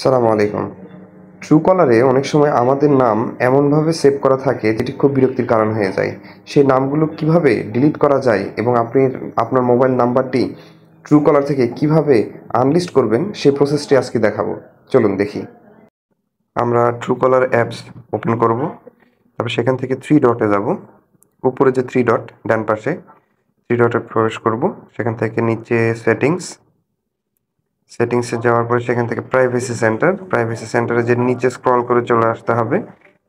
সালামু আলাইকুম। ট্রুকলারে অনেক সময় আমাদের নাম এমনভাবে সেভ করা থাকে যেটি খুব বিরক্তির কারণ হয়ে যায়। সেই নামগুলো কিভাবে ডিলিট করা যায় এবং আপনি আপনার মোবাইল নাম্বারটি ট্রুকলার থেকে কিভাবে আনলিস্ট করবেন সেই প্রসেসটি আজকে দেখাবো। চলুন দেখি। আমরা ট্রুকলার অ্যাপস ওপেন করব। তারপর সেখান থেকে থ্রি ডটে যাব। উপরে যে থ্রি ডট ডান পাশে থ্রি ডটে প্রবেশ করব। সেখান থেকে নিচে সেটিংসে যাওয়ার পরে সেখান থেকে প্রাইভেসি সেন্টারে যে নিচে স্ক্রল করে চলে আসতে হবে।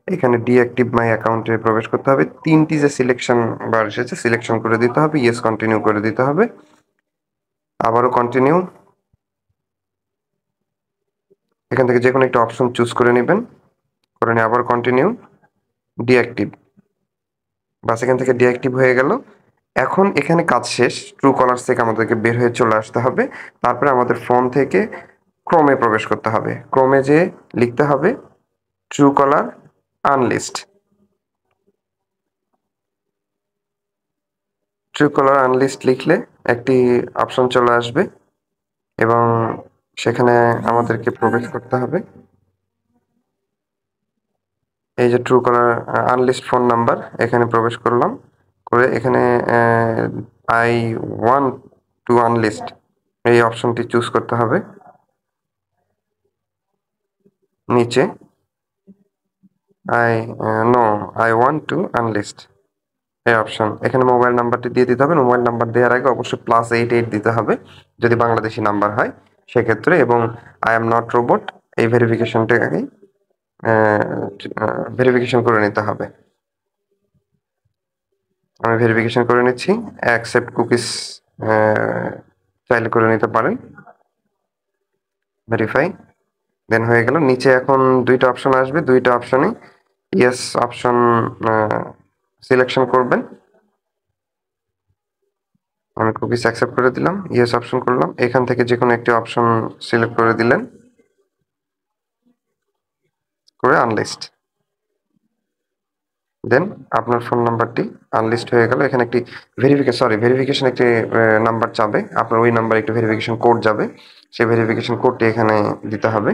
এখানে ডিঅ্যাক্টিভ মাই অ্যাকাউন্টে প্রবেশ করতে হবে। ৩টি যে সিলেকশন বার এসেছে সিলেকশন করে দিতে হবে, ইয়েস কন্টিনিউ করে দিতে হবে। আবারও কন্টিনিউ। এখান থেকে যেকোনো একটা অপশন চুজ করে নেবেন, করে নিয়ে আবার কন্টিনিউ, ডিঅ্যাক্টিভ। বাস এখান থেকে ডিঅ্যাক্টিভ হয়ে গেল। এখন এখানে কাজ শেষ। ট্রুকলার থেকে আমাদেরকে বের হয়ে চলে আসতে হবে। তারপরে আমাদের ফোন থেকে ক্রোমে প্রবেশ করতে হবে। ক্রোমে যেয়ে লিখতে হবে ট্রুকলার আনলিস্ট। ট্রুকলার আনলিস্ট লিখলে একটি অপশন চলে আসবে এবং সেখানে আমাদেরকে প্রবেশ করতে হবে। এই যে ট্রুকলার আনলিস্ট ফোন নাম্বার, এখানে প্রবেশ করলাম, করে এখানে আই ওয়ান্ট টু আনলিস্ট এই অপশনটি চুজ করতে হবে। নিচে I know I want to unlist এই অপশন, এখানে মোবাইল নাম্বারটি দিয়ে দিতে হবে। মোবাইল নাম্বার দেওয়ার আগে অবশ্যই +88 দিতে হবে যদি বাংলাদেশি নাম্বার হয় সেক্ষেত্রে, এবং আই এম নট রোবট এই ভেরিফিকেশনটাকে ভেরিফিকেশন করে নিতে হবে। আমি ভেরিফিকেশন করে নিচ্ছি। অ্যাকসেপ্ট কুকিজ চাইলে করে নিতে পারেন। ভেরিফাই, দেন হয়ে গেল। নিচে এখন দুইটা অপশন আসবে, দুইটা অপশনই ইয়েস অপশন সিলেকশন করবেন। আমি কুকিজ অ্যাকসেপ্ট করে দিলাম, ইয়েস অপশন করলাম। এখান থেকে যে কোনো একটি অপশন সিলেক্ট করে দিলেন, করে আনলিস্ট। দেন আপনার ফোন নাম্বারটি আনলিস্ট হয়ে গেল। এখানে একটি ভেরিফিকেশন একটি নাম্বার চাবে, আপনার ওই নাম্বারে একটি ভেরিফিকেশন কোড যাবে। সেই ভেরিফিকেশন কোডটি এখানে দিতে হবে।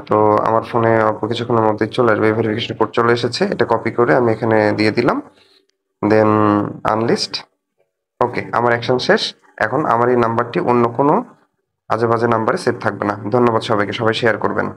তো আমার ফোনে অল্প কিছুক্ষণের মধ্যেই চলে আসবে। এই ভেরিফিকেশন কোড চলে এসেছে, এটা কপি করে আমি এখানে দিয়ে দিলাম। দেন আনলিস্ট। ওকে, আমার অ্যাকশন শেষ। এখন আমার এই নাম্বারটি অন্য কোনো আজেবাজে নাম্বারে সেভ থাকবে না। ধন্যবাদ সবাইকে, সবাই শেয়ার করবেন।